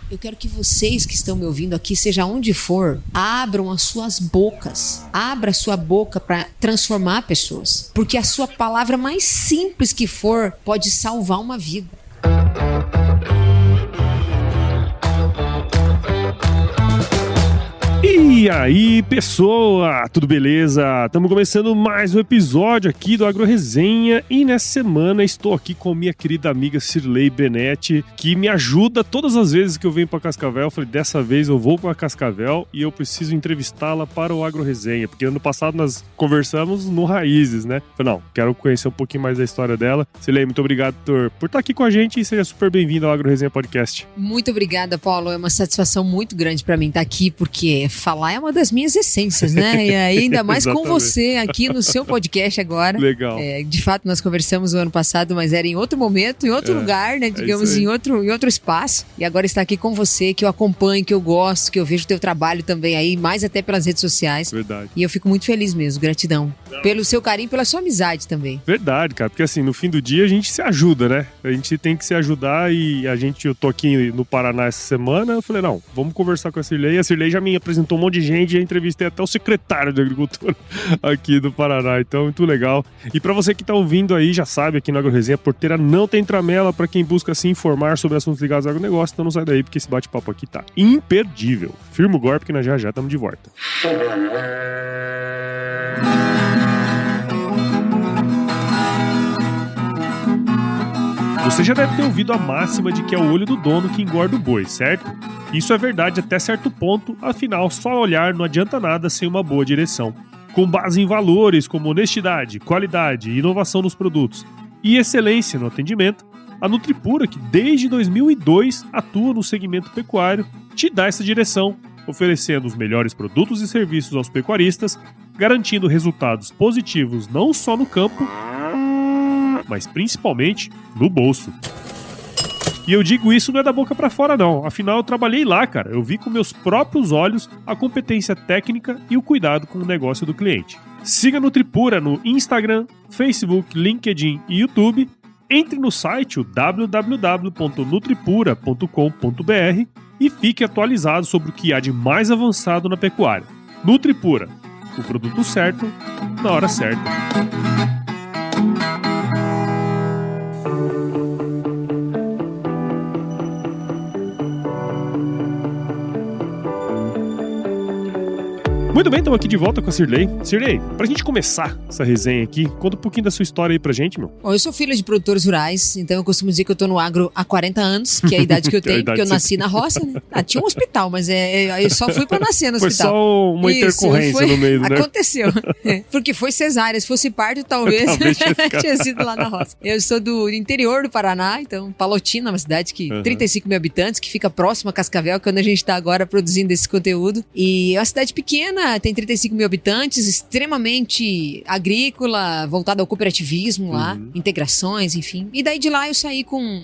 Eu quero que vocês que estão me ouvindo aqui, seja onde for, abram as suas bocas. Abra a sua boca para transformar pessoas. Porque a sua palavra mais simples que for pode salvar uma vida. E aí, pessoa, tudo beleza? Estamos começando mais um episódio aqui do AgroResenha e nessa semana estou aqui com minha querida amiga Cirlei Benetti, que me ajuda todas as vezes que eu venho para Cascavel. Eu falei, dessa vez eu vou para Cascavel e eu preciso entrevistá-la para o AgroResenha, porque ano passado nós conversamos no Raízes, né? Eu falei, não, quero conhecer um pouquinho mais da história dela. Cirlei, muito obrigado por estar aqui com a gente e seja super bem-vindo ao AgroResenha Podcast. Muito obrigada, Paulo. É uma satisfação muito grande para mim estar aqui, porque falar é uma das minhas essências, né? E ainda mais com você aqui no seu podcast agora. Legal. De fato, nós conversamos o ano passado, mas era em outro momento, em outro lugar, né? Digamos, em outro espaço. E agora está aqui com você, que eu acompanho, que eu gosto, que eu vejo o teu trabalho também aí, mais até pelas redes sociais. Verdade. E eu fico muito feliz mesmo, gratidão. Pelo seu carinho, pela sua amizade também. Verdade, cara, porque assim, no fim do dia a gente se ajuda, né? A gente tem que se ajudar e eu tô aqui no Paraná essa semana, eu falei, não, vamos conversar com a Cirlei. A Cirlei já me apresentou um monte de gente, já entrevistei até o secretário de Agricultura aqui do Paraná, então muito legal. E pra você que tá ouvindo aí, já sabe, aqui no AgroResenha, Porteira não tem tramela pra quem busca se informar sobre assuntos ligados ao agronegócio, então não sai daí porque esse bate-papo aqui tá imperdível. Firma o golpe que nós já estamos de volta. Você já deve ter ouvido a máxima de que é o olho do dono que engorda o boi, certo? Isso é verdade até certo ponto, afinal, só olhar não adianta nada sem uma boa direção. Com base em valores como honestidade, qualidade, inovação nos produtos e excelência no atendimento, a Nutripura, que desde 2002 atua no segmento pecuário, te dá essa direção, oferecendo os melhores produtos e serviços aos pecuaristas, garantindo resultados positivos não só no campo, mas principalmente no bolso. E eu digo isso não é da boca pra fora não, afinal eu trabalhei lá, cara. Eu vi com meus próprios olhos a competência técnica e o cuidado com o negócio do cliente. Siga a Nutripura no Instagram, Facebook, LinkedIn e YouTube. Entre no site www.nutripura.com.br e fique atualizado sobre o que há de mais avançado na pecuária. Nutripura, o produto certo, na hora certa. Muito bem, estamos aqui de volta com a Cirlei. Cirlei, pra gente começar essa resenha aqui, conta um pouquinho da sua história aí pra gente, meu. Bom, eu sou filha de produtores rurais, então eu costumo dizer que eu tô no agro há 40 anos, que é a idade que eu tenho, porque eu nasci na roça, né? Tinha um hospital, mas eu só fui pra nascer no hospital. Foi só uma intercorrência no meio, né? Aconteceu. Porque foi cesárea, se fosse parto, talvez tinha sido lá na roça. Eu sou do interior do Paraná, então Palotina, uma cidade que 35 mil habitantes, que fica próxima a Cascavel, que é onde a gente tá agora produzindo esse conteúdo. E é uma cidade pequena, tem 35 mil habitantes, extremamente agrícola, voltada ao cooperativismo lá, integrações, enfim. E daí de lá eu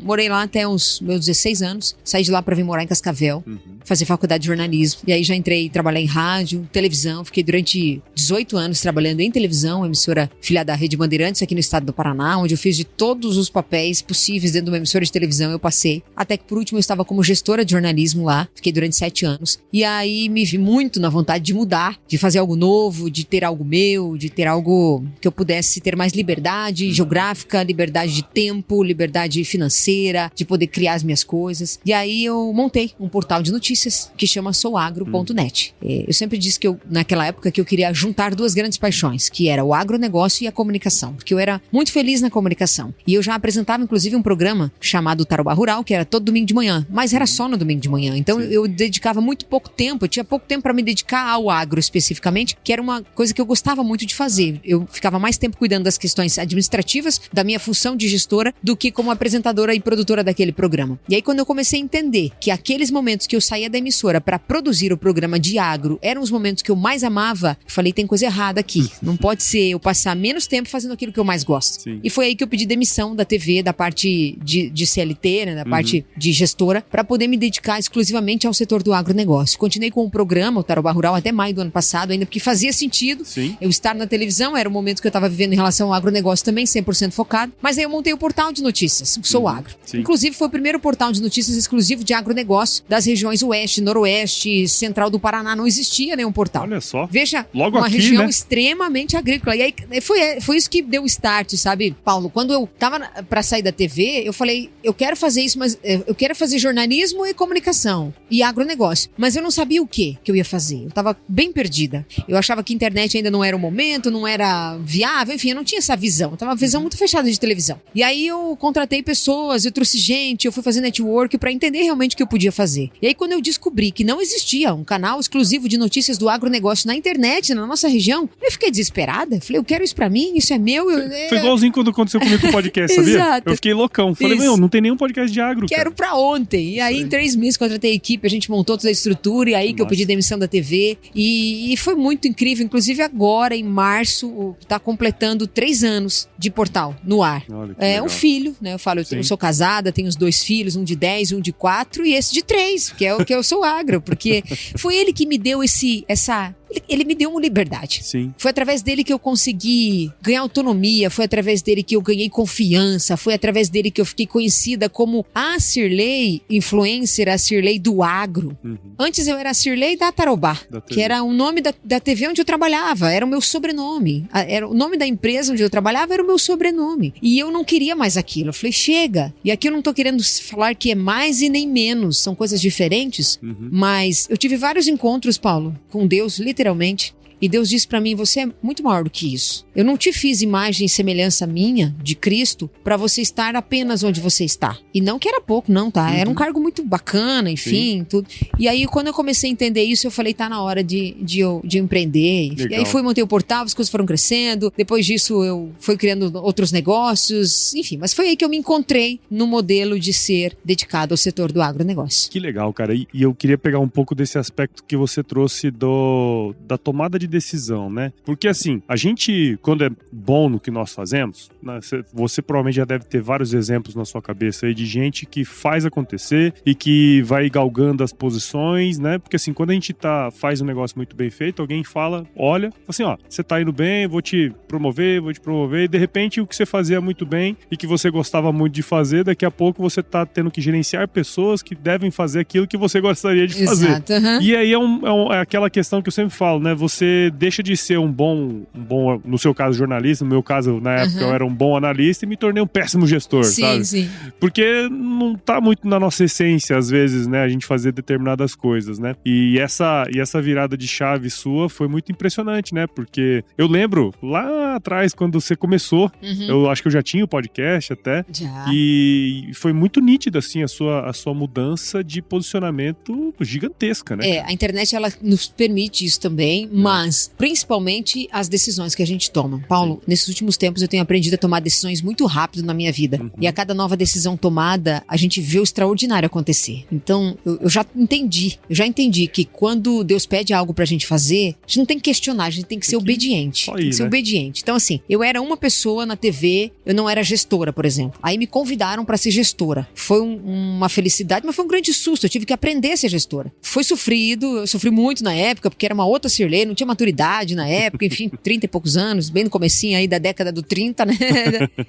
morei lá até os meus 16 anos, saí de lá pra vir morar em Cascavel, fazer faculdade de jornalismo. E aí já entrei trabalhar em rádio, televisão, fiquei durante 18 anos trabalhando em televisão, emissora filiada à Rede Bandeirantes aqui no estado do Paraná, onde eu fiz de todos os papéis possíveis dentro de uma emissora de televisão, eu passei. Até que por último eu estava como gestora de jornalismo lá, fiquei durante 7 anos. E aí me vi muito na vontade de mudar, de fazer algo novo, de ter algo meu, de ter algo que eu pudesse ter mais liberdade geográfica, liberdade de tempo, liberdade financeira, de poder criar as minhas coisas. E aí eu montei um portal de notícias que chama souagro.net. Eu sempre disse que naquela época, que eu queria juntar duas grandes paixões, que era o agronegócio e a comunicação, porque eu era muito feliz na comunicação. E eu já apresentava, inclusive, um programa chamado Tarobá Rural, que era todo domingo de manhã, mas era só no domingo de manhã. Então eu dedicava muito pouco tempo, eu tinha pouco tempo para me dedicar ao agro especificamente, que era uma coisa que eu gostava muito de fazer. Eu ficava mais tempo cuidando das questões administrativas da minha função de gestora do que como apresentadora e produtora daquele programa. E aí quando eu comecei a entender que aqueles momentos que eu saía saía da emissora para produzir o programa de agro, eram os momentos que eu mais amava, eu falei, tem coisa errada aqui. Não pode ser eu passar menos tempo fazendo aquilo que eu mais gosto. Sim. E foi aí que eu pedi demissão da TV, da parte de CLT, né, da parte de gestora, para poder me dedicar exclusivamente ao setor do agronegócio. Continuei com o programa, o Tarobá Rural, até maio do ano passado, ainda porque fazia sentido eu estar na televisão, era o momento que eu estava vivendo em relação ao agronegócio também, 100% focado. Mas aí eu montei o portal de notícias, o Sou Agro. Sim. Inclusive foi o primeiro portal de notícias exclusivo de agronegócio das regiões Oeste, Noroeste, Central do Paraná. Não existia nenhum portal. Olha só. Veja, logo uma aqui, região né? extremamente agrícola. E aí foi isso que deu o start, sabe, Paulo? Quando eu tava pra sair da TV, eu falei, eu quero fazer isso, mas eu quero fazer jornalismo e comunicação e agronegócio. Mas eu não sabia o que eu ia fazer. Eu tava bem perdida. Eu achava que a internet ainda não era o momento, não era viável, enfim, eu não tinha essa visão. Eu tava uma visão muito fechada de televisão. E aí eu contratei pessoas, eu trouxe gente, eu fui fazer network pra entender realmente o que eu podia fazer. E aí quando eu descobri que não existia um canal exclusivo de notícias do agronegócio na internet, na nossa região, eu fiquei desesperada. Falei, eu quero isso pra mim, isso é meu. Foi igualzinho quando aconteceu comigo com o podcast, sabia? Exato. Eu fiquei loucão. Falei, Isso. não tem nenhum podcast de agro, Quero pra ontem. E aí, em 3 meses, contratei a equipe, a gente montou toda a estrutura, e aí que eu pedi demissão da TV. E foi muito incrível. Inclusive, agora, em março, tá completando 3 anos de portal no ar. Olha, que É legal. um filho, né? Eu falo, eu sou casada, tenho os 2 filhos, um de 10 e um de 4, e esse de 3, que é o que eu sou agro, porque foi ele que me deu ele me deu uma liberdade. Sim. Foi através dele que eu consegui ganhar autonomia, foi através dele que eu ganhei confiança, foi através dele que eu fiquei conhecida como a Cirlei influencer, a Cirlei do agro. Antes eu era a Cirlei da Tarobá, que era o nome da TV onde eu trabalhava, era o meu sobrenome. Era o nome da empresa onde eu trabalhava, era o meu sobrenome. E eu não queria mais aquilo. Eu falei, chega. E aqui eu não tô querendo falar que é mais e nem menos, são coisas diferentes, mas eu tive vários encontros, Paulo, com Deus, literalmente. E Deus disse pra mim, você é muito maior do que isso. Eu não te fiz imagem e semelhança minha, de Cristo, pra você estar apenas onde você está. E não que era pouco, não, tá? Era um cargo muito bacana, enfim, tudo. E aí, quando eu comecei a entender isso, eu falei, tá na hora de eu empreender. Legal. E aí fui, montei o portal, as coisas foram crescendo. Depois disso, eu fui criando outros negócios, enfim. Mas foi aí que eu me encontrei no modelo de ser dedicado ao setor do agronegócio. Que legal, cara. E eu queria pegar um pouco desse aspecto que você trouxe da tomada de decisão, né? Porque assim, a gente, quando é bom no que nós fazemos, né, você provavelmente já deve ter vários exemplos na sua cabeça aí de gente que faz acontecer e que vai galgando as posições, né? Porque assim, quando a gente faz um negócio muito bem feito, alguém fala, olha, assim, ó, você tá indo bem, vou te promover, e de repente o que você fazia muito bem e que você gostava muito de fazer, daqui a pouco você tá tendo que gerenciar pessoas que devem fazer aquilo que você gostaria de fazer. Exato, E aí é aquela questão que eu sempre falo, né? Você deixa de ser um bom, no seu caso, jornalista, no meu caso, na época, eu era um bom analista e me tornei um péssimo gestor, sabe? Sim. Porque não tá muito na nossa essência, às vezes, né? A gente fazer determinadas coisas, né? E essa virada de chave sua foi muito impressionante, né? Porque eu lembro, lá atrás, quando você começou, eu acho que eu já tinha o podcast até, Já. e foi muito nítida, assim, a sua mudança de posicionamento gigantesca, né? A internet, ela nos permite isso também, mas principalmente as decisões que a gente toma. Paulo, nesses últimos tempos eu tenho aprendido a tomar decisões muito rápido na minha vida. E a cada nova decisão tomada, a gente vê o extraordinário acontecer. Então, eu já entendi que quando Deus pede algo pra gente fazer, a gente não tem que questionar, a gente tem que ser obediente. Só Tem que ser obediente. Então, assim, eu era uma pessoa na TV, eu não era gestora, por exemplo. Aí me convidaram pra ser gestora. Foi uma felicidade, mas foi um grande susto. Eu tive que aprender a ser gestora. Foi sofrido, eu sofri muito na época, porque era uma outra Cirlei, não tinha maturidade na época, enfim, 30 e poucos anos, bem no comecinho aí da década do 30, né?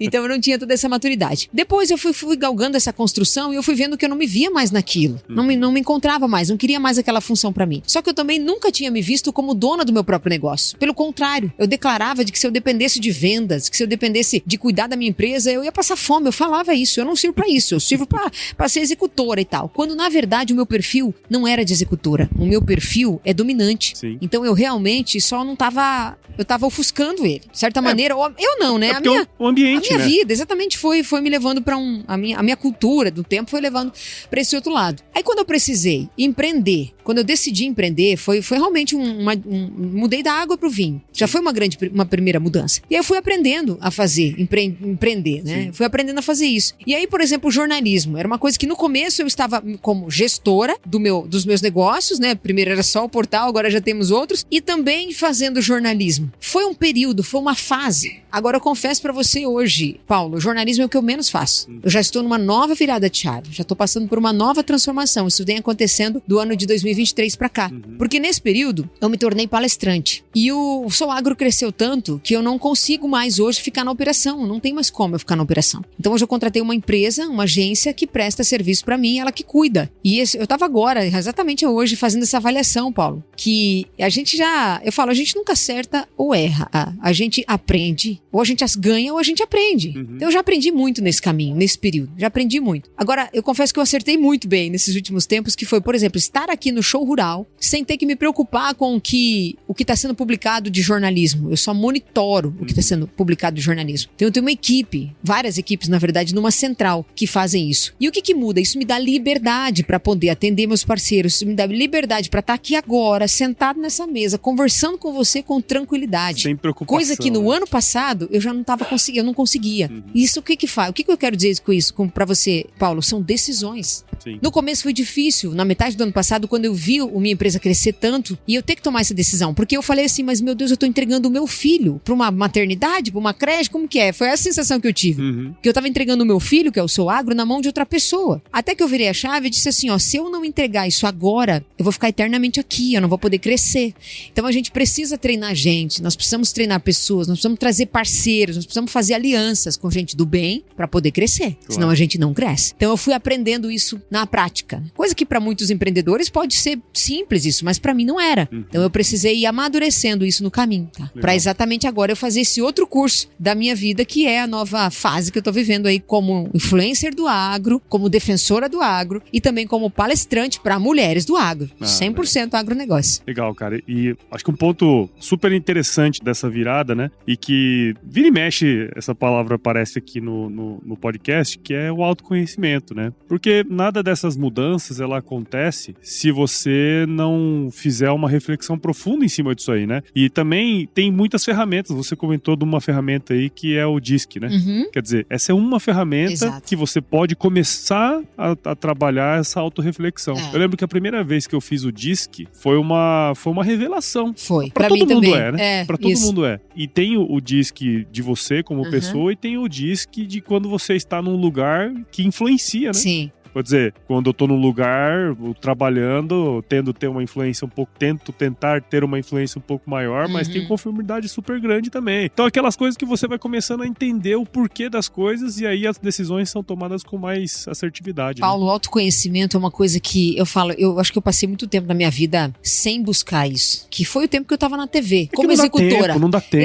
Então eu não tinha toda essa maturidade. Depois eu fui galgando essa construção e eu fui vendo que eu não me via mais naquilo. Não me encontrava mais, não queria mais aquela função pra mim. Só que eu também nunca tinha me visto como dona do meu próprio negócio. Pelo contrário, eu declarava de que se eu dependesse de vendas, que se eu dependesse de cuidar da minha empresa, eu ia passar fome. Eu falava isso, eu não sirvo pra isso, eu sirvo pra ser executora e tal. Quando na verdade o meu perfil não era de executora, o meu perfil é dominante. Sim. Então eu realmente só não tava, eu tava ofuscando ele. De certa maneira, eu não, né? O ambiente, a minha né? vida, exatamente, foi me levando pra a minha cultura do tempo foi levando pra esse outro lado. Aí quando eu precisei empreender, quando eu decidi empreender, foi realmente mudei da água pro vinho. Já foi uma primeira mudança. mudança. E aí eu fui aprendendo a fazer, empreender, né? Fui aprendendo a fazer isso. E aí, por exemplo, o jornalismo. Era uma coisa que no começo eu estava como gestora dos meus negócios, né? Primeiro era só o portal, agora já temos outros. E também fazendo jornalismo. Foi um período, foi uma fase. Agora eu confesso pra você hoje, Paulo, o jornalismo é o que eu menos faço. Eu já estou numa nova virada de chave. Já estou passando por uma nova transformação. Isso vem acontecendo do ano de 2023 pra cá. Porque nesse período, eu me tornei palestrante. E o Sou Agro cresceu tanto que eu não consigo mais hoje ficar na operação. Não tem mais como eu ficar na operação. Então hoje eu contratei uma empresa, uma agência que presta serviço pra mim, ela que cuida. E eu tava agora, exatamente hoje, fazendo essa avaliação, Paulo. Que a gente eu falo, a gente nunca acerta ou erra. A gente aprende, ou a gente ganha ou a gente aprende. Então eu já aprendi muito nesse caminho, nesse período. Já aprendi muito. Agora, eu confesso que eu acertei muito bem nesses últimos tempos, que foi, por exemplo, estar aqui no Show Rural, sem ter que me preocupar com o que está sendo publicado de jornalismo. Eu só monitoro o que está sendo publicado de jornalismo. Então eu tenho uma equipe, várias equipes, na verdade, numa central que fazem isso. E o que muda? Isso me dá liberdade para poder atender meus parceiros. Isso me dá liberdade para estar aqui agora, sentado nessa mesa, conversando com você com tranquilidade. Sem preocupação. Coisa que no ano passado eu já não estava conseguindo, eu não conseguia. Isso o que faz? O que eu quero dizer com isso para você, Paulo? São decisões. Sim. No começo foi difícil, na metade do ano passado, quando eu vi a minha empresa crescer tanto, e eu ter que tomar essa decisão, porque eu falei assim, mas meu Deus, eu tô entregando o meu filho pra uma maternidade, pra uma creche, como que é? Foi essa sensação que eu tive. Que eu tava entregando o meu filho, que é o Sou Agro, na mão de outra pessoa. Até que eu virei a chave e disse assim, ó, se eu não entregar isso agora, eu vou ficar eternamente aqui, eu não vou poder crescer. Então a gente precisa treinar gente, nós precisamos treinar pessoas, nós precisamos trazer parceiros, nós precisamos fazer alianças com gente do bem pra poder crescer, senão a gente não cresce. Então eu fui aprendendo isso na prática. Coisa que para muitos empreendedores pode ser simples isso, mas para mim não era. Então eu precisei ir amadurecendo isso no caminho, tá? Para exatamente agora eu fazer esse outro curso da minha vida, que é a nova fase que eu tô vivendo aí como influencer do agro, como defensora do agro e também como palestrante para mulheres do agro. 100% agronegócio. Legal, cara. E acho que um ponto super interessante dessa virada, né? E que vira e mexe, essa palavra aparece aqui no podcast, que é o autoconhecimento, né? Porque nada dessas mudanças, ela acontece se você não fizer uma reflexão profunda em cima disso aí, né? E também tem muitas ferramentas. Você comentou de uma ferramenta aí que é o DISC, né? Quer dizer, essa é uma ferramenta que você pode começar a trabalhar essa autorreflexão. Eu lembro que a primeira vez que eu fiz o DISC foi uma revelação. Foi. Pra todo mundo também. é, né? Pra todo mundo é. E tem o DISC de você como pessoa e tem o DISC de quando você está num lugar que influencia, né? Sim. Quer dizer, quando eu tô num lugar, trabalhando, tento ter uma influência tentar ter uma influência um pouco maior, mas tem conformidade super grande também. Então, aquelas coisas que você vai começando a entender o porquê das coisas e aí as decisões são tomadas com mais assertividade. Paulo, o autoconhecimento é uma coisa que eu falo, eu acho que eu passei muito tempo na minha vida sem buscar isso. Que foi o tempo que eu tava na TV, como executora. Não dá tempo.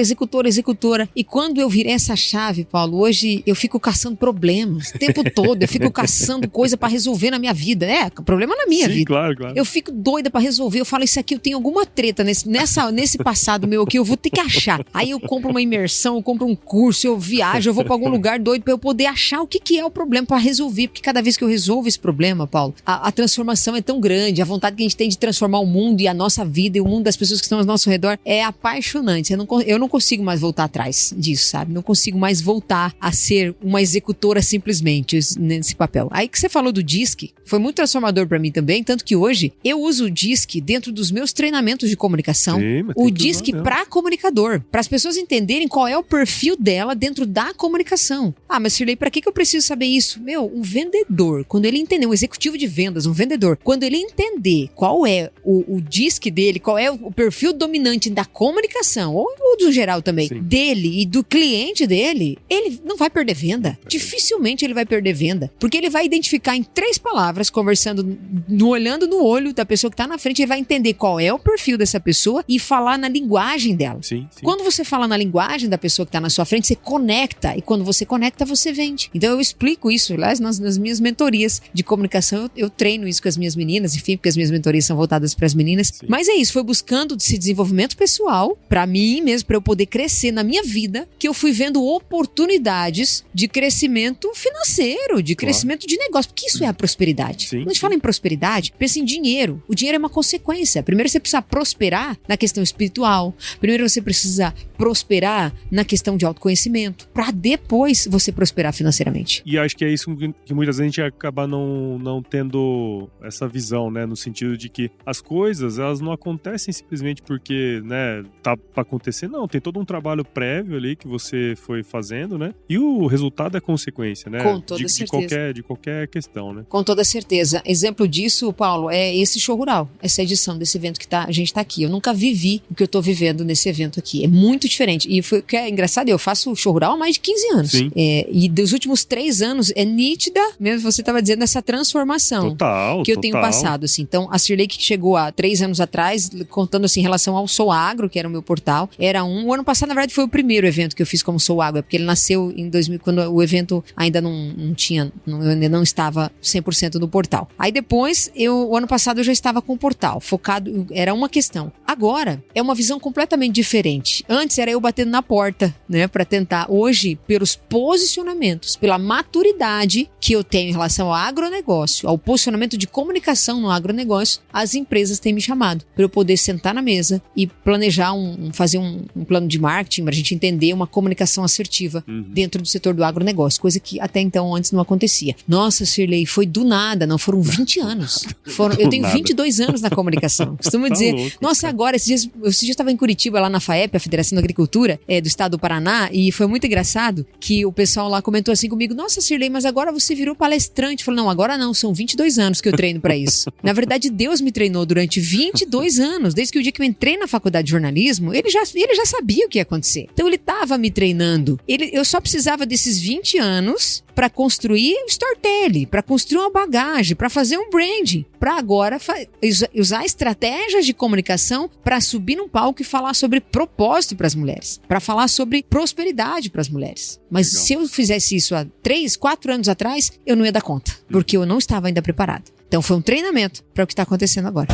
Executora. E quando eu virei essa chave, Paulo, hoje eu fico caçando problemas o tempo todo. Eu fico caçando coisa pra resolver na minha vida. Problema na minha vida. Claro. Eu fico doida pra resolver. Eu falo, isso aqui eu tenho alguma treta nesse passado meu aqui, eu vou ter que achar. Aí eu compro uma imersão, eu compro um curso, eu viajo, eu vou pra algum lugar doido pra eu poder achar o que é o problema pra resolver. Porque cada vez que eu resolvo esse problema, Paulo, a transformação é tão grande, a vontade que a gente tem de transformar o mundo e a nossa vida e o mundo das pessoas que estão ao nosso redor é apaixonante. Eu não consigo mais voltar atrás disso, sabe? Não consigo mais voltar a ser uma executora simplesmente nesse papel. Aí que você falou do DISC, foi muito transformador pra mim também, tanto que hoje eu uso o DISC dentro dos meus treinamentos de comunicação. O DISC pra comunicador, para as pessoas entenderem qual é o perfil dela dentro da comunicação. Mas Shirley, pra que eu preciso saber isso? Um vendedor, quando ele entender, um executivo de vendas, um vendedor, quando ele entender qual é o DISC dele, qual é o perfil dominante da comunicação, ou do geral também, dele e do cliente dele, ele não vai perder venda. Dificilmente ele vai perder venda, porque ele vai identificar em 3 palavras, conversando, olhando no olho da pessoa que tá na frente, ele vai entender qual é o perfil dessa pessoa e falar na linguagem dela. Sim. Quando você fala na linguagem da pessoa que tá na sua frente, você conecta, e quando você conecta, você vende. Então eu explico isso, aliás, nas minhas mentorias de comunicação, eu treino isso com as minhas meninas, enfim, porque as minhas mentorias são voltadas para as meninas. Mas é isso, foi buscando esse desenvolvimento pessoal, para mim mesmo, para eu poder crescer na minha vida, que eu fui vendo oportunidades de crescimento financeiro, de crescimento de de negócio, porque isso é a prosperidade. Sim, Quando a gente fala em prosperidade, pensa em dinheiro. O dinheiro é uma consequência. Primeiro você precisa prosperar na questão espiritual. Primeiro você precisa prosperar na questão de autoconhecimento, para depois você prosperar financeiramente. E acho que é isso que muitas vezes a gente acaba não tendo essa visão, né? No sentido de que as coisas, elas não acontecem simplesmente porque, né, tá pra acontecer. Não, tem todo um trabalho prévio ali que você foi fazendo, né? E o resultado é consequência, né? Com toda certeza. De qualquer questão, né? Com toda certeza. Exemplo disso, Paulo, é esse show rural, essa edição desse evento que a gente tá aqui. Eu nunca vivi o que eu tô vivendo nesse evento aqui. É muito diferente. E o que é engraçado, eu faço show rural há mais de 15 anos. Sim. E dos últimos 3 anos, é nítida, mesmo você estava dizendo, essa transformação que eu tenho passado. Assim. Então, a Cirlei que chegou há 3 anos atrás, contando assim, em relação ao Sou Agro, que era o meu portal, era o ano passado, na verdade, foi o primeiro evento que eu fiz como Sou Agro, porque ele nasceu em 2000, quando o evento ainda ainda não estava 100% no portal. Aí depois, o ano passado eu já estava com o portal, focado, era uma questão. Agora, é uma visão completamente diferente. Antes era eu batendo na porta, né, para tentar. Hoje, pelos posicionamentos, pela maturidade que eu tenho em relação ao agronegócio, ao posicionamento de comunicação no agronegócio, as empresas têm me chamado para eu poder sentar na mesa e planejar, fazer um plano de marketing, para a gente entender uma comunicação assertiva dentro do setor do agronegócio, coisa que até então antes não acontecia. Nossa, Cirlei, foi do nada, não, foram 20 anos. Eu tenho 22 anos na comunicação. Costumo dizer, louco, nossa, cara. Agora, esses dias eu estava em Curitiba, lá na FAEP, a Federação da Agricultura do Estado do Paraná, e foi muito engraçado que o pessoal lá comentou assim comigo, nossa, Cirlei, mas agora você virou palestrante. Eu falei, não, agora não, são 22 anos que eu treino pra isso. Na verdade, Deus me treinou durante 22 anos, desde que o dia que eu entrei na faculdade de jornalismo, ele já sabia o que ia acontecer. Então ele estava me treinando. Eu só precisava desses 20 anos para construir um storytelling, para construir uma bagagem, para fazer um branding, para agora usar estratégias de comunicação para subir num palco e falar sobre propósito para as mulheres, para falar sobre prosperidade para as mulheres. Mas se eu fizesse isso há 3, 4 anos atrás, eu não ia dar conta, porque eu não estava ainda preparado. Então foi um treinamento para o que está acontecendo agora.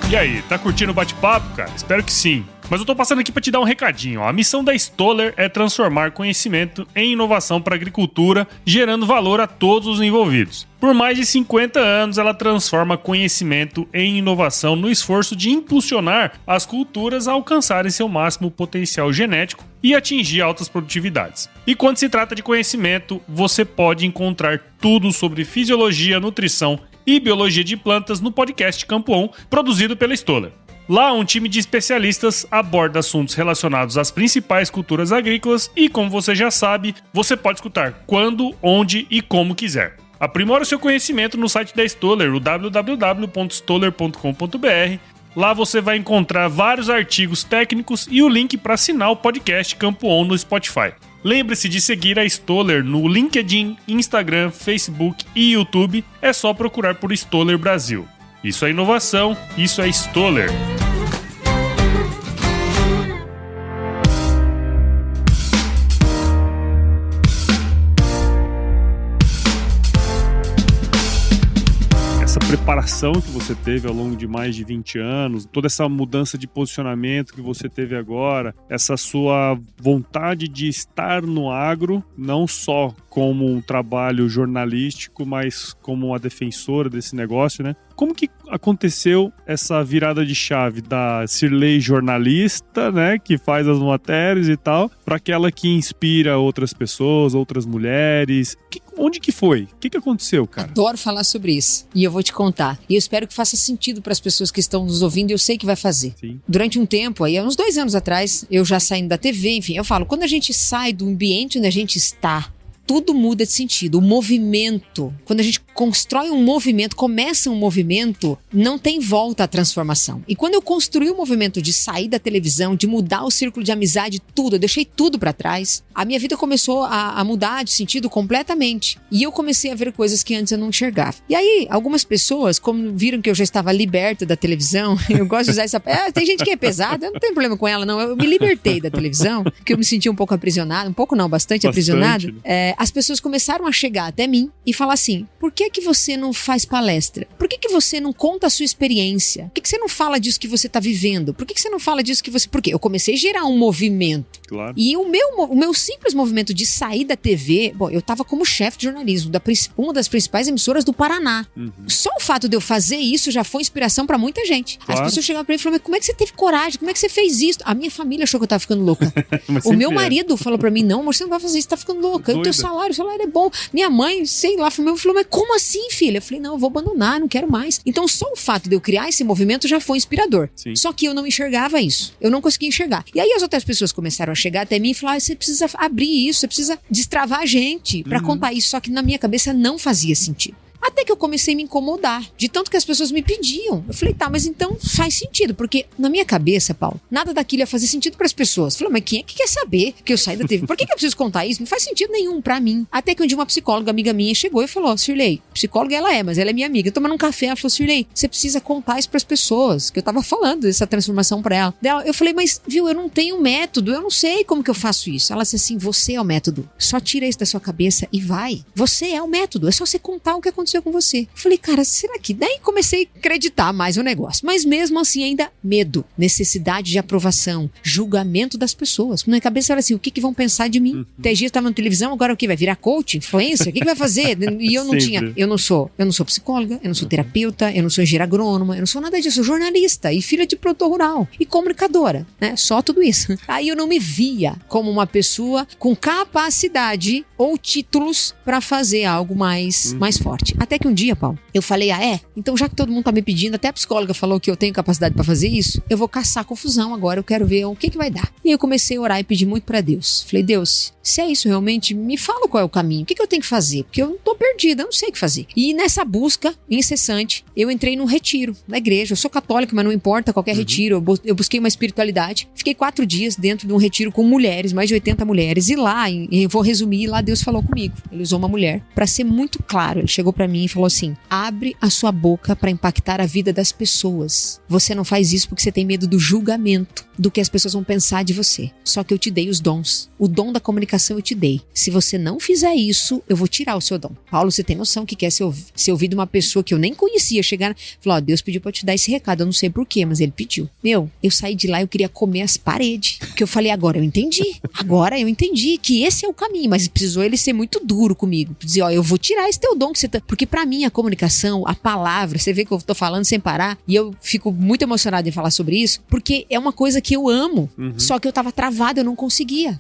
E aí, tá curtindo o bate-papo, cara? Espero que sim. Mas eu tô passando aqui para te dar um recadinho. A missão da Stoller é transformar conhecimento em inovação para a agricultura, gerando valor a todos os envolvidos. Por mais de 50 anos, ela transforma conhecimento em inovação no esforço de impulsionar as culturas a alcançarem seu máximo potencial genético e atingir altas produtividades. E quando se trata de conhecimento, você pode encontrar tudo sobre fisiologia, nutrição e biologia de plantas no podcast Campo On, produzido pela Stoller. Lá, um time de especialistas aborda assuntos relacionados às principais culturas agrícolas e, como você já sabe, você pode escutar quando, onde e como quiser. Aprimore o seu conhecimento no site da Stoller, o www.stoller.com.br. Lá você vai encontrar vários artigos técnicos e o link para assinar o podcast Campo On no Spotify. Lembre-se de seguir a Stoller no LinkedIn, Instagram, Facebook e YouTube. É só procurar por Stoller Brasil. Isso é inovação, isso é Stoller. Essa preparação que você teve ao longo de mais de 20 anos, toda essa mudança de posicionamento que você teve agora, essa sua vontade de estar no agro, não só como um trabalho jornalístico, mas como uma defensora desse negócio, né? Como que aconteceu essa virada de chave da Cirlei jornalista, né, que faz as matérias e tal, para aquela que inspira outras pessoas, outras mulheres? Onde que foi? O que aconteceu, cara? Adoro falar sobre isso. E eu vou te contar. E eu espero que faça sentido para as pessoas que estão nos ouvindo, e eu sei que vai fazer. Sim. Durante um tempo, aí, uns 2 anos atrás, eu já saindo da TV, enfim, eu falo, quando a gente sai do ambiente onde a gente está, tudo muda de sentido. O movimento, quando a gente constrói um movimento, começa um movimento, não tem volta à transformação. E quando eu construí o movimento de sair da televisão, de mudar o círculo de amizade, tudo, eu deixei tudo pra trás, a minha vida começou a mudar de sentido completamente. E eu comecei a ver coisas que antes eu não enxergava. E aí, algumas pessoas, como viram que eu já estava liberta da televisão, eu gosto de usar essa... tem gente que é pesada, eu não tenho problema com ela, não. Eu me libertei da televisão, porque eu me senti um pouco aprisionada, um pouco não, bastante aprisionada. As pessoas começaram a chegar até mim e falar assim, por que você não faz palestra? Por que você não conta a sua experiência? Por que você não fala disso que você está vivendo? Por que você não fala disso que você... Porque eu comecei a gerar um movimento. Claro. E o meu simples movimento de sair da TV, bom, eu tava como chefe de jornalismo uma das principais emissoras do Paraná. Só o fato de eu fazer isso já foi inspiração pra muita gente. Claro. As pessoas chegavam pra mim e falavam, mas como é que você teve coragem? Como é que você fez isso? A minha família achou que eu tava ficando louca. O meu marido falou pra mim, não, amor, você não vai fazer isso, tá ficando louca. O salário é bom. Minha mãe, sei lá, falou, mas como assim, filha? Eu falei, não, eu vou abandonar, não quero mais. Então só o fato de eu criar esse movimento já foi inspirador. Sim. Só que eu não enxergava isso. Eu não conseguia enxergar. E aí as outras pessoas começaram a chegar até mim e falar, você precisa abrir isso, você precisa destravar a gente pra contar isso. Só que na minha cabeça não fazia sentido. Até que eu comecei a me incomodar, de tanto que as pessoas me pediam. Eu falei, tá, mas então faz sentido, porque na minha cabeça, Paulo, nada daquilo ia fazer sentido pras pessoas. Eu falei, mas quem é que quer saber que eu saí da TV? Por que eu preciso contar isso? Não faz sentido nenhum pra mim. Até que um dia uma psicóloga, amiga minha, chegou e falou, Shirley, psicóloga ela é, mas ela é minha amiga, tomando um café, ela falou, Shirley, você precisa contar isso pras pessoas, que eu tava falando dessa transformação pra ela. Eu falei, mas viu, eu não tenho método, eu não sei como que eu faço isso. Ela disse assim, você é o método, só tira isso da sua cabeça e vai. Você é o método, é só você contar o que aconteceu com você. Eu falei, cara, será que... Daí comecei a acreditar mais no negócio. Mas mesmo assim ainda medo, necessidade de aprovação, julgamento das pessoas. Na minha cabeça era assim, o que vão pensar de mim? 10 dias estava na televisão, agora o que? Vai virar coach, influencer? O que vai fazer? E eu não tinha... Eu não sou psicóloga, eu não sou terapeuta, eu não sou engenheira agrônoma, eu não sou nada disso. Eu sou jornalista e filha de produtor rural e comunicadora, né? Só tudo isso. Aí eu não me via como uma pessoa com capacidade ou títulos para fazer algo mais forte. Até que um dia, Paulo, eu falei, então já que todo mundo tá me pedindo, até a psicóloga falou que eu tenho capacidade pra fazer isso, eu vou caçar confusão agora, eu quero ver o que vai dar. E aí eu comecei a orar e pedir muito pra Deus. Falei, Deus, se é isso realmente, me fala qual é o caminho, o que eu tenho que fazer, porque eu tô perdida, eu não sei o que fazer. E nessa busca incessante, eu entrei num retiro na igreja. Eu sou católica, mas não importa qualquer retiro, eu busquei uma espiritualidade. Fiquei 4 dias dentro de um retiro com mulheres, mais de 80 mulheres, e lá, eu vou resumir, lá Deus falou comigo. Ele usou uma mulher pra ser muito claro. Ele chegou pra mim e falou assim, abre a sua boca para impactar a vida das pessoas. Você não faz isso porque você tem medo do julgamento, do que as pessoas vão pensar de você. Só que eu te dei os dons. O dom da comunicação eu te dei. Se você não fizer isso, eu vou tirar o seu dom. Paulo, você tem noção que quer ser ouvido de uma pessoa que eu nem conhecia chegar... Falou, Deus pediu pra eu te dar esse recado. Eu não sei porquê, mas ele pediu. Eu saí de lá, eu queria comer as paredes. Porque eu falei, agora eu entendi que esse é o caminho. Mas precisou ele ser muito duro comigo. Dizer, eu vou tirar esse teu dom que você tá... Porque pra mim a comunicação, a palavra, você vê que eu tô falando sem parar e eu fico muito emocionada em falar sobre isso, porque é uma coisa que eu amo, só que eu tava travada, eu não conseguia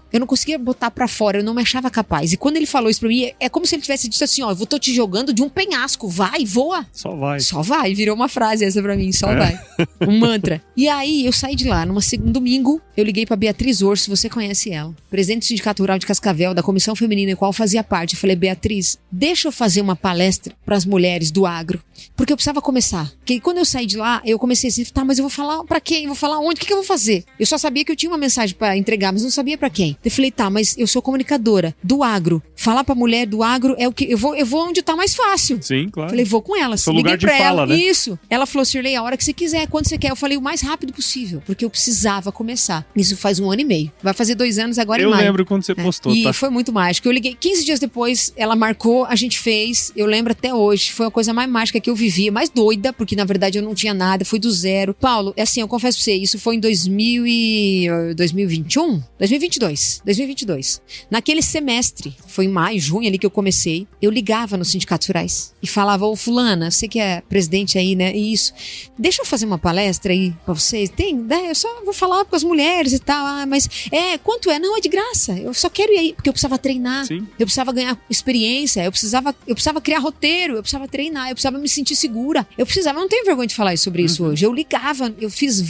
botar pra fora, eu não me achava capaz. E quando ele falou isso pra mim, é como se ele tivesse dito assim, eu tô te jogando de um penhasco, vai, voa. Só vai, virou uma frase essa pra mim, só vai. Um mantra. E aí eu saí de lá, num domingo, eu liguei pra Beatriz Orso, você conhece ela, presidente do Sindicato Rural de Cascavel, da Comissão Feminina, em qual eu fazia parte. Eu falei, Beatriz, deixa eu fazer uma palestra pras mulheres do agro, porque eu precisava começar. Porque quando eu saí de lá, eu comecei assim, tá, mas eu vou falar pra quem? Eu vou falar onde? O que eu vou fazer? Eu só sabia que eu tinha uma mensagem pra entregar, mas não sabia pra quem. Eu falei, tá, mas eu sou comunicadora do agro. Falar pra mulher do agro é o que... Eu vou onde tá mais fácil. Sim, claro. Falei, vou com elas. Seu lugar de fala, né? Isso. Ela falou, Shirley, a hora que você quiser, quando você quer. Eu falei, o mais rápido possível, porque eu precisava começar. Isso faz 1 ano e meio. Vai fazer 2 anos agora em maio. Eu lembro quando você postou, E foi muito mágico. Eu liguei 15 dias depois, ela marcou, a gente fez. Eu lembro até hoje. Foi a coisa mais mágica que eu vivi. Mais doida, porque na verdade eu não tinha nada. Fui do zero. Paulo, é assim, eu confesso pra você, isso foi em 2021? 2022. Naquele semestre, foi em maio, junho ali que eu comecei, eu ligava nos sindicatos rurais e falava, ô fulana, você que é presidente aí, né? Isso. Deixa eu fazer uma palestra aí pra vocês. Tem? Eu só vou falar com as mulheres e tal. Mas quanto é? Não, é de graça. Eu só quero ir aí, porque eu precisava treinar. Sim. Eu precisava ganhar experiência. Eu precisava criar roteiro. Eu precisava treinar. Eu precisava me sentir segura. Eu não tenho vergonha de falar sobre isso hoje. Eu ligava, eu fiz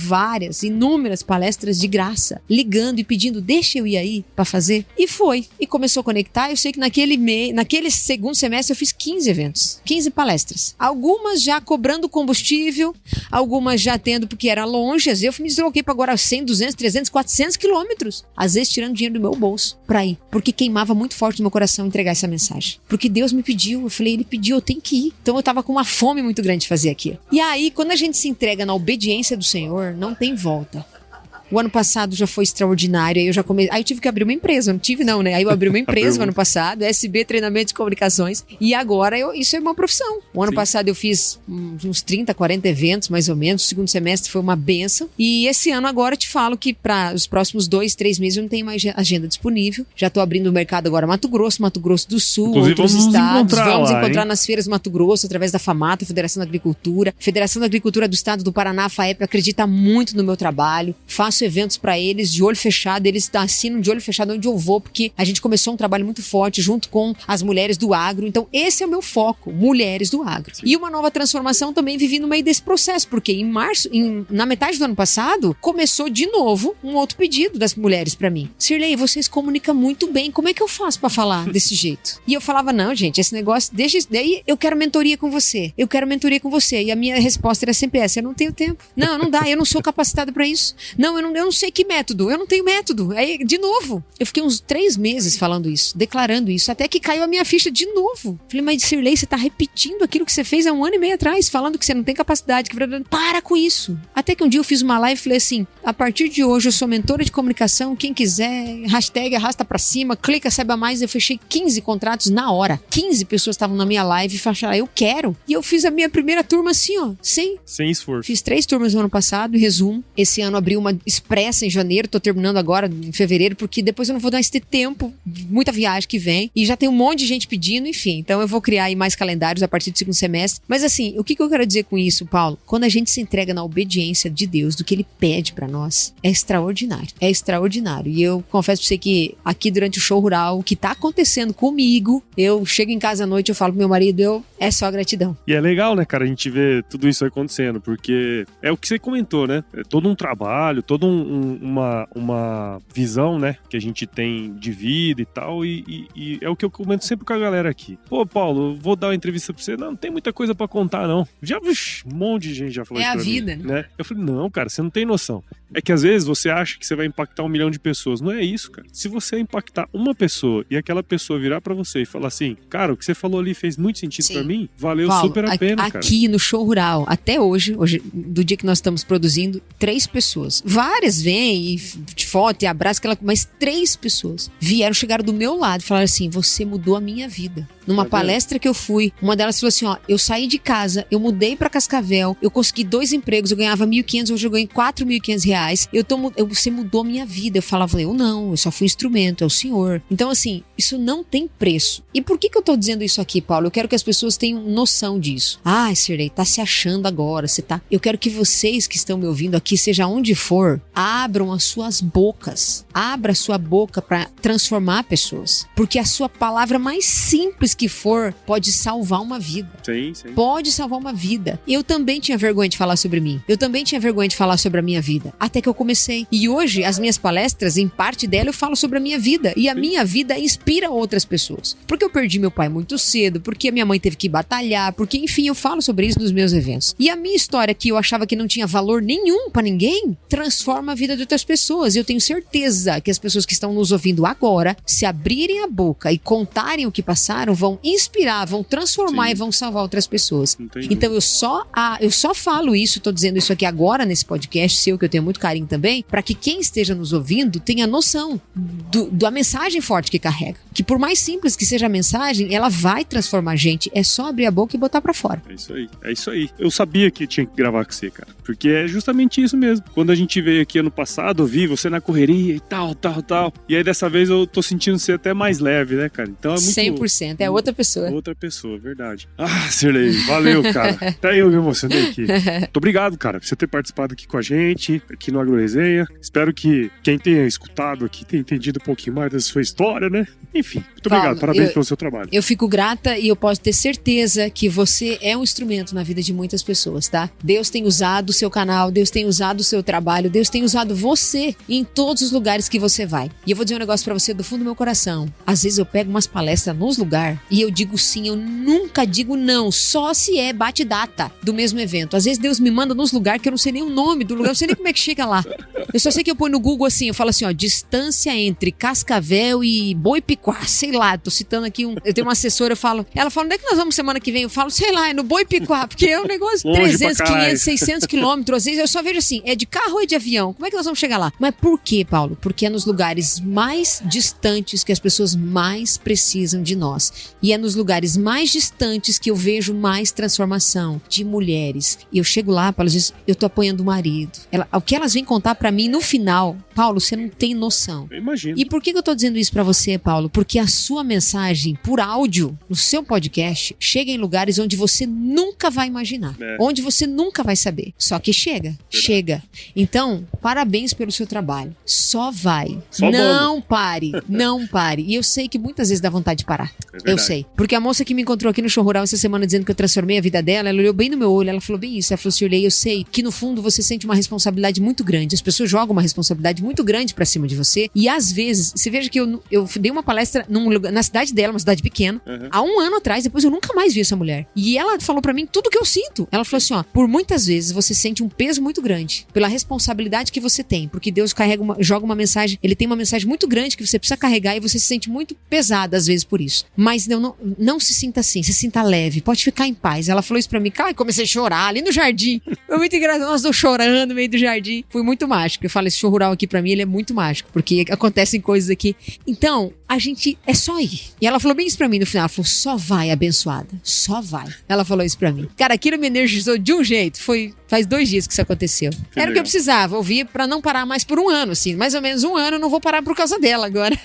inúmeras palestras de graça, ligando e pedindo, deixa eu ir aí pra fazer. E foi. E começou a conectar. Eu sei que naquele segundo semestre eu fiz 15 eventos, 15 palestras. Algumas já cobrando combustível, algumas já tendo, porque era longe. Às vezes eu me desloquei pra agora 100, 200, 300, 400 quilômetros. Às vezes tirando dinheiro do meu bolso pra ir. Porque queimava muito forte no meu coração entregar essa mensagem. Porque Deus me pediu. Eu falei, ele pediu, eu tenho que ir. Então eu tava com uma fome muito grande de fazer aquilo. E aí, quando a gente se entrega na obediência do Senhor, não tem volta. O ano passado já foi extraordinário. Aí eu já comecei. Aí eu tive que abrir uma empresa. Não tive, não, né? Aí eu abri uma empresa no ano passado, SB Treinamento de Comunicações. E agora isso é uma profissão. O ano passado eu fiz uns 30, 40 eventos, mais ou menos. O segundo semestre foi uma benção. E esse ano agora eu te falo que para os próximos 2, 3 meses eu não tenho mais agenda disponível. Já tô abrindo o mercado agora Mato Grosso do Sul, inclusive, outros estados. Vamos encontrar nas feiras do Mato Grosso, através da FAMATA, Federação da Agricultura. Federação da Agricultura do Estado do Paraná, a FAEP, acredita muito no meu trabalho. Faço eventos para eles de olho fechado. Eles assinam de olho fechado onde eu vou, porque a gente começou um trabalho muito forte junto com as mulheres do agro. Então, esse é o meu foco, mulheres do agro. Sim. E uma nova transformação também vivi no meio desse processo, porque em março, na metade do ano passado, começou de novo um outro pedido das mulheres para mim. Sirlei, vocês comunicam muito bem, como é que eu faço para falar desse jeito? E eu falava, não, gente, esse negócio, deixa isso daí, eu quero mentoria com você. E a minha resposta era sempre essa, eu não tenho tempo. Não dá, eu não sou capacitada para isso. Não, eu não sei que método, eu não tenho método. Aí, de novo, eu fiquei uns 3 meses falando isso, declarando isso, até que caiu a minha ficha de novo. Falei, mas Sirlei, você tá repetindo aquilo que você fez há 1 ano e meio atrás, falando que você não tem capacidade, que... Para com isso. Até que um dia eu fiz uma live e falei assim, a partir de hoje eu sou mentora de comunicação, quem quiser, hashtag arrasta pra cima, clica, saiba mais. Eu fechei 15 contratos na hora. 15 pessoas estavam na minha live e falaram, eu quero. E eu fiz a minha primeira turma assim, ó, sem esforço. Fiz 3 turmas no ano passado, em resumo. Esse ano abri uma expressa em janeiro, tô terminando agora em fevereiro, porque depois eu não vou dar esse tempo, muita viagem que vem. E já tem um monte de gente pedindo, enfim. Então eu vou criar aí mais calendários a partir do segundo semestre. Mas assim, o que eu quero dizer com isso, Paulo? Quando a gente se entrega na obediência de Deus, do que Ele pede pra nós, é extraordinário. É extraordinário. E eu confesso pra você que aqui durante o show rural, o que tá acontecendo comigo, eu chego em casa à noite, eu falo pro meu marido, é só gratidão. E é legal, né, cara, a gente vê tudo isso acontecendo, porque é o que você comentou, né? É todo um trabalho, toda uma visão, né, que a gente tem de vida e tal, e é o que eu comento sempre com a galera aqui. Pô, Paulo, eu vou dar uma entrevista pra você. Não tem muita coisa pra contar, não. Já, um monte de gente já falou isso pra mim. É a vida, né? Eu falei, não, cara, você não tem noção. É que às vezes você acha que você vai impactar 1 milhão de pessoas. Não é isso, cara. Se você impactar uma pessoa e aquela pessoa virar pra você e falar assim, cara, o que você falou ali fez muito sentido pra mim, valeu, Paulo, super a pena, cara. Aqui no show rural, até hoje, do dia que nós estamos produzindo, 3 pessoas. Várias vêm e de foto e abraço, mas 3 pessoas chegaram do meu lado e falaram assim, você mudou a minha vida. Numa palestra que eu fui, uma delas falou assim, ó, eu saí de casa, eu mudei pra Cascavel, eu consegui 2 empregos, eu ganhava 1.500, hoje eu ganho 4.500 reais. Você mudou a minha vida. Eu falava, eu só fui instrumento, é o Senhor. Então, assim, isso não tem preço. E por que eu tô dizendo isso aqui, Paulo? Eu quero que as pessoas tenham noção disso. Sirlei, tá se achando agora, Eu quero que vocês que estão me ouvindo aqui, seja onde for, abram as suas bocas. Abra a sua boca pra transformar pessoas. Porque a sua palavra mais simples que for, pode salvar uma vida. Sim. Pode salvar uma vida. Eu também tinha vergonha de falar sobre mim. Eu também tinha vergonha de falar sobre a minha vida. Até que eu comecei. E hoje, as minhas palestras, em parte dela, eu falo sobre a minha vida. E a minha vida inspira outras pessoas. Porque eu perdi meu pai muito cedo, porque a minha mãe teve que batalhar, porque, enfim, eu falo sobre isso nos meus eventos. E a minha história, que eu achava que não tinha valor nenhum pra ninguém, transforma a vida de outras pessoas. E eu tenho certeza que as pessoas que estão nos ouvindo agora, se abrirem a boca e contarem o que passaram, vão inspirar, vão transformar e vão salvar outras pessoas. Entendi. Então eu só falo isso, tô dizendo isso aqui agora nesse podcast seu, que eu tenho muito carinho também, para que quem esteja nos ouvindo tenha noção da mensagem forte que carrega. Que por mais simples que seja a mensagem, ela vai transformar a gente. É só abrir a boca e botar pra fora. É isso aí. Eu sabia que tinha que gravar com você, cara. Porque é justamente isso mesmo. Quando a gente veio aqui ano passado, eu vi você na correria e tal. E aí dessa vez eu tô sentindo você até mais leve, né, cara? Então é muito... 100%. É outra pessoa. Outra pessoa, verdade. Sirlei, valeu, cara. Até eu me emocionei aqui. Muito obrigado, cara, por você ter participado aqui com a gente, aqui no AgroResenha. Espero que quem tenha escutado aqui tenha entendido um pouquinho mais da sua história, né? Enfim, muito obrigado. Parabéns pelo seu trabalho. Eu fico grata e eu posso ter certeza que você é um instrumento na vida de muitas pessoas, tá? Deus tem usado o seu canal, Deus tem usado o seu trabalho, Deus tem usado você em todos os lugares que você vai. E eu vou dizer um negócio pra você do fundo do meu coração. Às vezes eu pego umas palestras nos lugares e eu digo sim, eu nunca digo não, só se é bate data do mesmo evento. Às vezes Deus me manda nos lugares que eu não sei nem o nome do lugar, eu não sei nem como é que chega. chega lá. Eu só sei que eu ponho no Google assim, eu falo assim, ó, distância entre Cascavel e Boipiquá, sei lá, tô citando aqui eu tenho uma assessora, ela fala, onde é que nós vamos semana que vem? Eu falo, sei lá, é no Boipiquá, porque é um negócio de 300, 500, 600 quilômetros, às vezes eu só vejo assim, é de carro ou é de avião? Como é que nós vamos chegar lá? Mas por quê, Paulo? Porque é nos lugares mais distantes que as pessoas mais precisam de nós. E é nos lugares mais distantes que eu vejo mais transformação de mulheres. E eu chego lá, Paulo, às vezes eu tô apoiando o marido. O que elas vêm contar pra mim no final, Paulo, você não tem noção. Eu imagino. E por que eu tô dizendo isso pra você, Paulo? Porque a sua mensagem por áudio, no seu podcast, chega em lugares onde você nunca vai imaginar. Onde você nunca vai saber. Só que chega. Então, parabéns pelo seu trabalho. Só vai. Não pare. E eu sei que muitas vezes dá vontade de parar. Eu sei. Porque a moça que me encontrou aqui no Show Rural essa semana dizendo que eu transformei a vida dela, ela olhou bem no meu olho, ela falou bem isso. Ela falou, Shirley, eu sei que no fundo você sente uma responsabilidade muito grande. As pessoas jogam uma responsabilidade muito grande pra cima de você. E às vezes, você veja que eu dei uma palestra na cidade dela, uma cidade pequena, há 1 ano atrás, depois eu nunca mais vi essa mulher. E ela falou pra mim tudo que eu sinto. Ela falou assim, ó, por muitas vezes você sente um peso muito grande pela responsabilidade que você tem, porque Deus joga uma mensagem, ele tem uma mensagem muito grande que você precisa carregar e você se sente muito pesada às vezes por isso. Mas não se sinta assim, se sinta leve, pode ficar em paz. Ela falou isso pra mim, cara, comecei a chorar ali no jardim. Foi muito engraçado, nós dois chorando no meio do jardim. Foi muito mágico. Eu falo, esse show rural aqui pra mim, ele é muito mágico, porque acontecem coisas aqui. Então, a gente é só ir. E ela falou bem isso pra mim no final, ela falou, só vai, abençoada, só vai. Ela falou isso pra mim. Cara, aquilo me energizou de um jeito, faz 2 dias que isso aconteceu. Era o que eu precisava, ouvir pra não parar mais por 1 ano, assim, mais ou menos 1 ano, eu não vou parar por causa dela agora.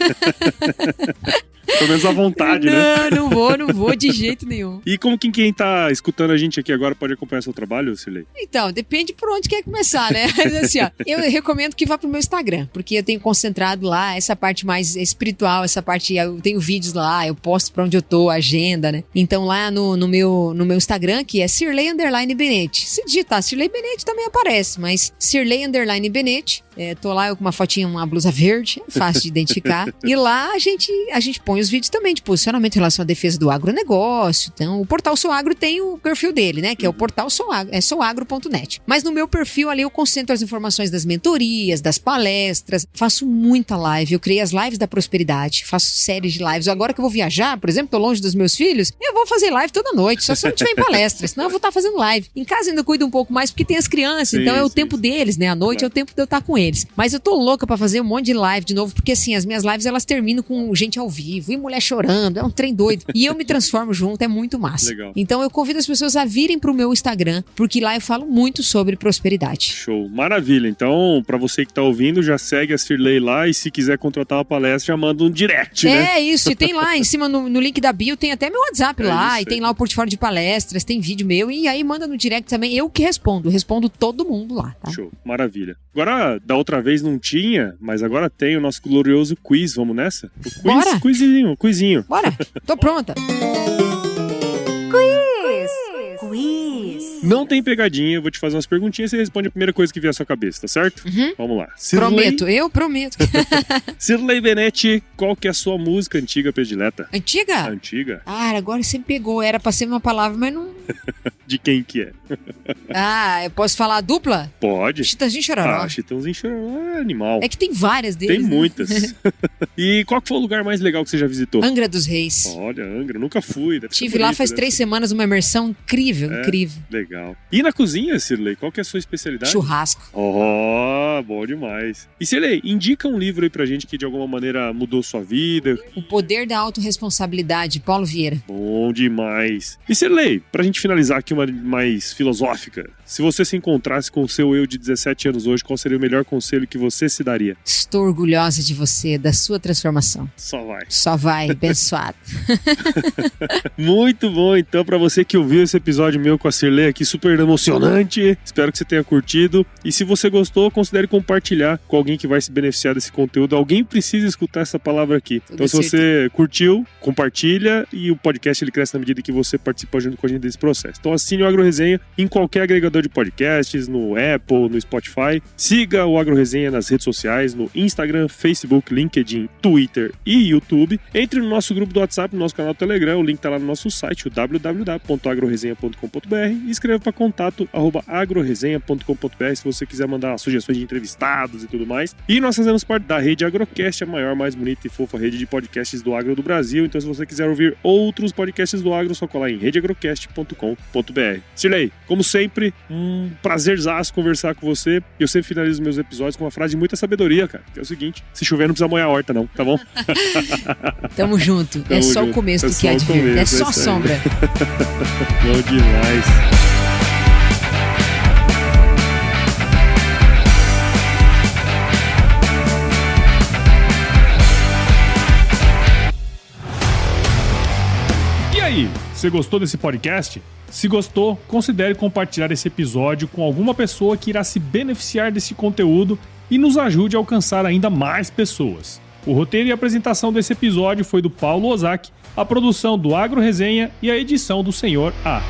Pelo menos à vontade, né? Não vou de jeito nenhum. E como quem tá escutando a gente aqui agora pode acompanhar seu trabalho, Shirley? Então, depende por onde quer começar, né? Mas assim, ó, eu recomendo que vá pro meu Instagram, porque eu tenho concentrado lá essa parte mais espiritual, essa parte, eu tenho vídeos lá, eu posto pra onde eu tô, agenda, né? Então lá no meu Instagram, que é Shirley_Benetti. Se digitar Shirley Benetti também aparece, mas Shirley_Benetti. Tô lá eu com uma fotinha, uma blusa verde, fácil de identificar. E lá a gente põe os vídeos também de posicionamento em relação à defesa do agronegócio. Então, o Portal Sou Agro tem o perfil dele, né? Que é o Portal Sou Agro, é souagro.net. Mas no meu perfil ali eu concentro as informações das mentorias, das palestras. Faço muita live. Eu criei as lives da prosperidade. Faço séries de lives. Agora que eu vou viajar, por exemplo, tô longe dos meus filhos, eu vou fazer live toda noite. Só se eu não estiver em palestra. Senão eu vou estar fazendo live. Em casa ainda cuido um pouco mais porque tem as crianças. Sim, então é o tempo deles, né? À noite é o tempo de eu estar com eles. Mas eu tô louca pra fazer um monte de live de novo, porque assim, as minhas lives elas terminam com gente ao vivo e mulher chorando, é um trem doido. E eu me transformo junto, é muito massa. Legal. Então eu convido as pessoas a virem pro meu Instagram, porque lá eu falo muito sobre prosperidade. Show, maravilha. Então, pra você que tá ouvindo, já segue a Shirley lá e se quiser contratar uma palestra, já manda um direct, né? É isso, e tem lá em cima no link da bio, tem até meu WhatsApp lá, isso, e tem lá o portfólio de palestras, tem vídeo meu, e aí manda no direct também, eu que respondo todo mundo lá, tá? Show, maravilha. Agora, da outra vez não tinha, mas agora tem o nosso glorioso quiz, vamos nessa? O quiz, bora! Quizinho. Bora, tô pronta. Quiz. Não tem pegadinha, eu vou te fazer umas perguntinhas e você responde a primeira coisa que vier à sua cabeça, tá certo? Uhum. Vamos lá. Eu prometo. Shirley Benetti, qual que é a sua música antiga predileta? Antiga? Antiga? Ah, agora você me pegou. Era pra ser uma palavra, mas não... De quem que é? Eu posso falar a dupla? Pode. Chitãozinho Chororó. Chitãozinho Chororó é animal. É que tem várias deles. Tem muitas. E qual que foi o lugar mais legal que você já visitou? Angra dos Reis. Olha, Angra, nunca fui. Tive lá faz 3 semanas, uma imersão incrível, incrível. Legal. E na cozinha, Shirley, qual que é a sua especialidade? Churrasco. Oh, bom demais. E Shirley, indica um livro aí pra gente que de alguma maneira mudou sua vida. O Poder da Autorresponsabilidade, Paulo Vieira. Bom demais. E Shirley, pra gente finalizar aqui uma mais filosófica, se você se encontrasse com o seu eu de 17 anos hoje, qual seria o melhor conselho que você se daria? Estou orgulhosa de você, da sua transformação. Só vai. Só vai, abençoado. Muito bom, então, pra você que ouviu esse episódio meu com a Shirley aqui, super emocionante, espero que você tenha curtido, e se você gostou, considere compartilhar com alguém que vai se beneficiar desse conteúdo. Alguém precisa escutar essa palavra aqui. Então, se você curtiu, compartilha, e o podcast ele cresce na medida que você participa junto com a gente desse projeto. processo. Então assine o AgroResenha em qualquer agregador de podcasts, no Apple, no Spotify. Siga o AgroResenha nas redes sociais, no Instagram, Facebook, LinkedIn, Twitter e YouTube. Entre no nosso grupo do WhatsApp, no nosso canal do Telegram, o link tá lá no nosso site, o www.agroresenha.com.br, e escreva para contato@agroresenha.com.br se você quiser mandar sugestões de entrevistados e tudo mais. E nós fazemos parte da rede Agrocast, a maior, mais bonita e fofa rede de podcasts do agro do Brasil. Então, se você quiser ouvir outros podcasts do agro, só colar em redeagrocast.com.br. Sirlei, como sempre, um prazerzaço conversar com você. Eu sempre finalizo meus episódios com uma frase de muita sabedoria, cara, que é o seguinte: se chover não precisa molhar a horta não, tá bom? Tamo junto. É só o começo do que há de vir. É só a sombra. Bom demais. E aí, você gostou desse podcast? Se gostou, considere compartilhar esse episódio com alguma pessoa que irá se beneficiar desse conteúdo e nos ajude a alcançar ainda mais pessoas. O roteiro e a apresentação desse episódio foi do Paulo Ozaki, a produção do AgroResenha e a edição do Senhor A.